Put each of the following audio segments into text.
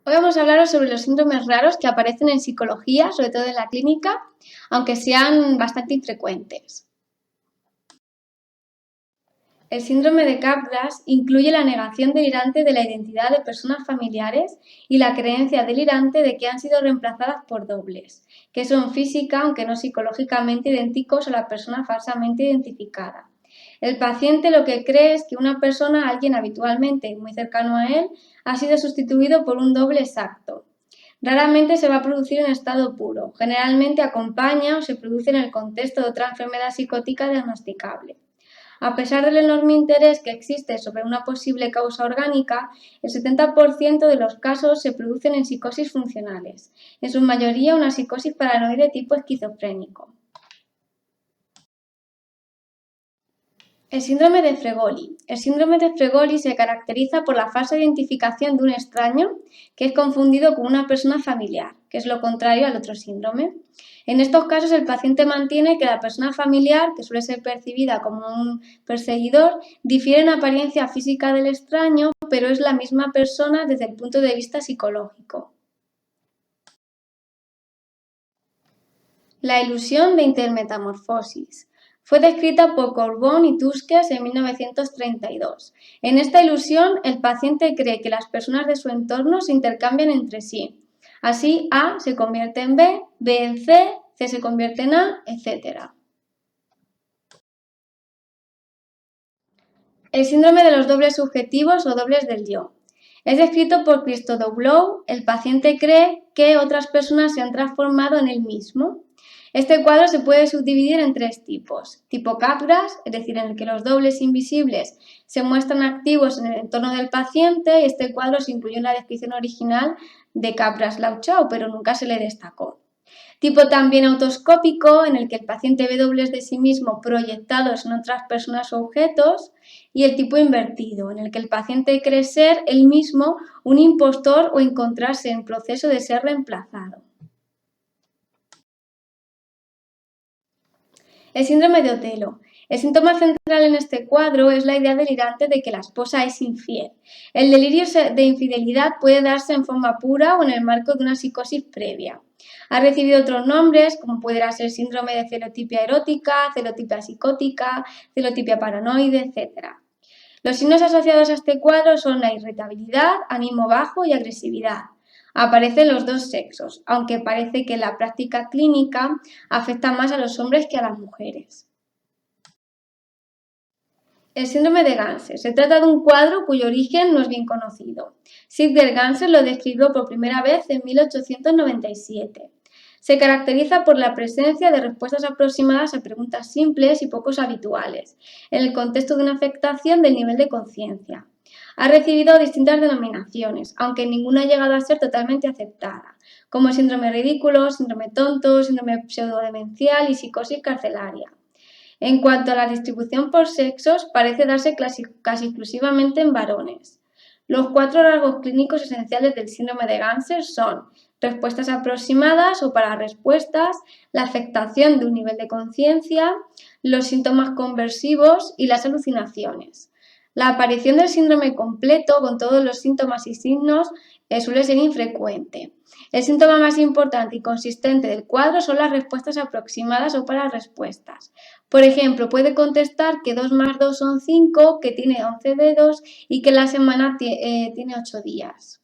Hoy vamos a hablaros sobre los síndromes raros que aparecen en psicología, sobre todo en la clínica, aunque sean bastante infrecuentes. El síndrome de Capgras incluye la negación delirante de la identidad de personas familiares y la creencia delirante de que han sido reemplazadas por dobles, que son física, aunque no psicológicamente idénticos a la persona falsamente identificada. El paciente lo que cree es que una persona, alguien habitualmente muy cercano a él, ha sido sustituido por un doble exacto. Raramente se va a producir en estado puro, generalmente acompaña o se produce en el contexto de otra enfermedad psicótica diagnosticable. A pesar del enorme interés que existe sobre una posible causa orgánica, el 70% de los casos se producen en psicosis funcionales, en su mayoría una psicosis paranoide tipo esquizofrénico. El síndrome de Fregoli. El síndrome de Fregoli se caracteriza por la falsa identificación de un extraño que es confundido con una persona familiar, que es lo contrario al otro síndrome. En estos casos, el paciente mantiene que la persona familiar, que suele ser percibida como un perseguidor, difiere en apariencia física del extraño, pero es la misma persona desde el punto de vista psicológico. La ilusión de intermetamorfosis. Fue descrita por Corbón y Tuskes en 1932. En esta ilusión, el paciente cree que las personas de su entorno se intercambian entre sí. Así, A se convierte en B, B en C, C se convierte en A, etc. El síndrome de los dobles subjetivos o dobles del yo. Es descrito por Christodoulou. El paciente cree que otras personas se han transformado en él mismo. Este cuadro se puede subdividir en tres tipos. Tipo Capgras, es decir, en el que los dobles invisibles se muestran activos en el entorno del paciente, y este cuadro se incluyó en la descripción original de Capgras-Lauchau, pero nunca se le destacó. Tipo también autoscópico, en el que el paciente ve dobles de sí mismo proyectados en otras personas o objetos, y el tipo invertido, en el que el paciente cree ser él mismo un impostor o encontrarse en proceso de ser reemplazado. El síndrome de Otelo. El síntoma central en este cuadro es la idea delirante de que la esposa es infiel. El delirio de infidelidad puede darse en forma pura o en el marco de una psicosis previa. Ha recibido otros nombres, como pudiera ser síndrome de celotipia erótica, celotipia psicótica, celotipia paranoide, etc. Los signos asociados a este cuadro son la irritabilidad, ánimo bajo y agresividad. Aparecen los dos sexos, aunque parece que en la práctica clínica afecta más a los hombres que a las mujeres. El síndrome de Ganser. Se trata de un cuadro cuyo origen no es bien conocido. Sigurd Ganser lo describió por primera vez en 1897. Se caracteriza por la presencia de respuestas aproximadas a preguntas simples y pocos habituales, en el contexto de una afectación del nivel de conciencia. Ha recibido distintas denominaciones, aunque ninguna ha llegado a ser totalmente aceptada, como síndrome ridículo, síndrome tonto, síndrome pseudodemencial y psicosis carcelaria. En cuanto a la distribución por sexos, parece darse casi exclusivamente en varones. Los 4 rasgos clínicos esenciales del síndrome de Ganser son respuestas aproximadas o pararespuestas, la afectación de un nivel de conciencia, los síntomas conversivos y las alucinaciones. La aparición del síndrome completo con todos los síntomas y signos suele ser infrecuente. El síntoma más importante y consistente del cuadro son las respuestas aproximadas o pararespuestas. Por ejemplo, puede contestar que 2 más 2 son 5, que tiene 11 dedos y que la semana tiene 8 días.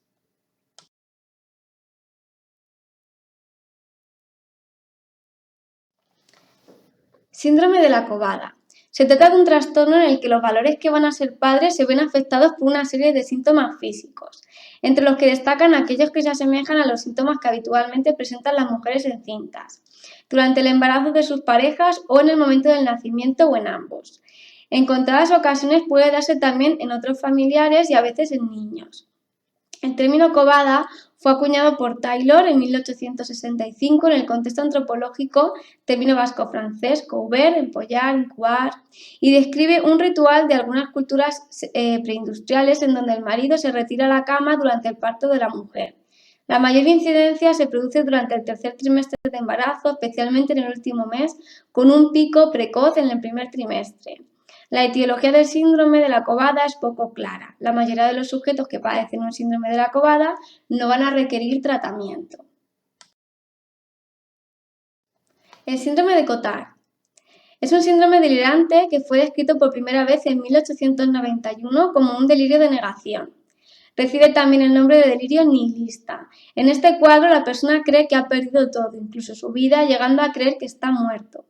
Síndrome de la cobada. Se trata de un trastorno en el que los valores que van a ser padres se ven afectados por una serie de síntomas físicos, entre los que destacan aquellos que se asemejan a los síntomas que habitualmente presentan las mujeres encintas, durante el embarazo de sus parejas o en el momento del nacimiento o en ambos. En contadas ocasiones puede darse también en otros familiares y a veces en niños. El término cobada fue acuñado por Taylor en 1865 en el contexto antropológico, término vasco-francés, couver, empollar, incubar, y describe un ritual de algunas culturas preindustriales en donde el marido se retira a la cama durante el parto de la mujer. La mayor incidencia se produce durante el tercer trimestre de embarazo, especialmente en el último mes, con un pico precoz en el primer trimestre. La etiología del síndrome de la covada es poco clara. La mayoría de los sujetos que padecen un síndrome de la covada no van a requerir tratamiento. El síndrome de Cotard es un síndrome delirante que fue descrito por primera vez en 1891 como un delirio de negación. Recibe también el nombre de delirio nihilista. En este cuadro la persona cree que ha perdido todo, incluso su vida, llegando a creer que está muerto.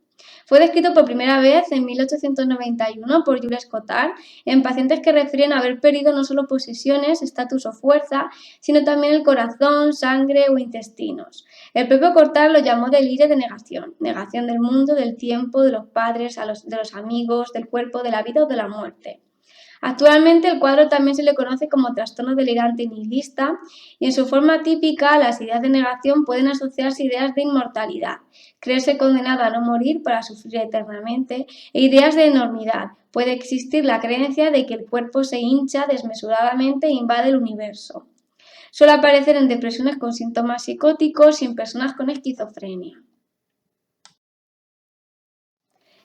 Fue descrito por primera vez en 1891 por Jules Cotard en pacientes que refieren a haber perdido no solo posesiones, estatus o fuerza, sino también el corazón, sangre o intestinos. El propio Cotard lo llamó delirio de negación, negación del mundo, del tiempo, de los padres, de los amigos, del cuerpo, de la vida o de la muerte. Actualmente el cuadro también se le conoce como trastorno delirante nihilista y en su forma típica las ideas de negación pueden asociarse a ideas de inmortalidad, creerse condenado a no morir para sufrir eternamente e ideas de enormidad. Puede existir la creencia de que el cuerpo se hincha desmesuradamente e invade el universo. Suele aparecer en depresiones con síntomas psicóticos y en personas con esquizofrenia.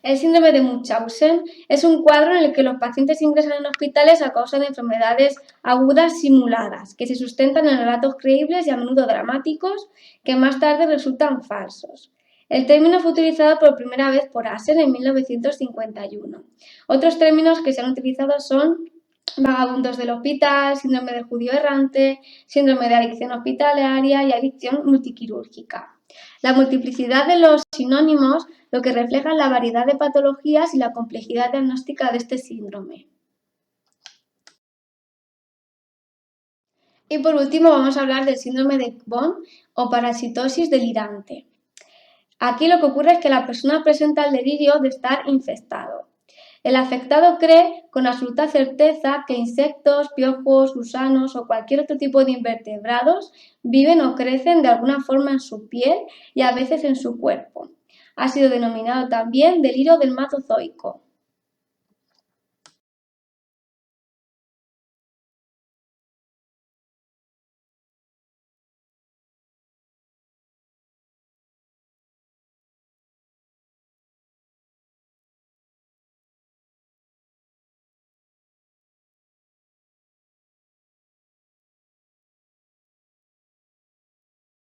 El síndrome de Munchausen es un cuadro en el que los pacientes ingresan en hospitales a causa de enfermedades agudas simuladas, que se sustentan en relatos creíbles y a menudo dramáticos, que más tarde resultan falsos. El término fue utilizado por primera vez por Asser en 1951. Otros términos que se han utilizado son vagabundos del hospital, síndrome del judío errante, síndrome de adicción hospitalaria y adicción multiquirúrgica. La multiplicidad de los sinónimos lo que refleja la variedad de patologías y la complejidad diagnóstica de este síndrome. Y por último vamos a hablar del síndrome de Von o parasitosis delirante. Aquí lo que ocurre es que la persona presenta el delirio de estar infectado. El afectado cree con absoluta certeza que insectos, piojos, gusanos o cualquier otro tipo de invertebrados viven o crecen de alguna forma en su piel y a veces en su cuerpo. Ha sido denominado también delirio dermatozoico.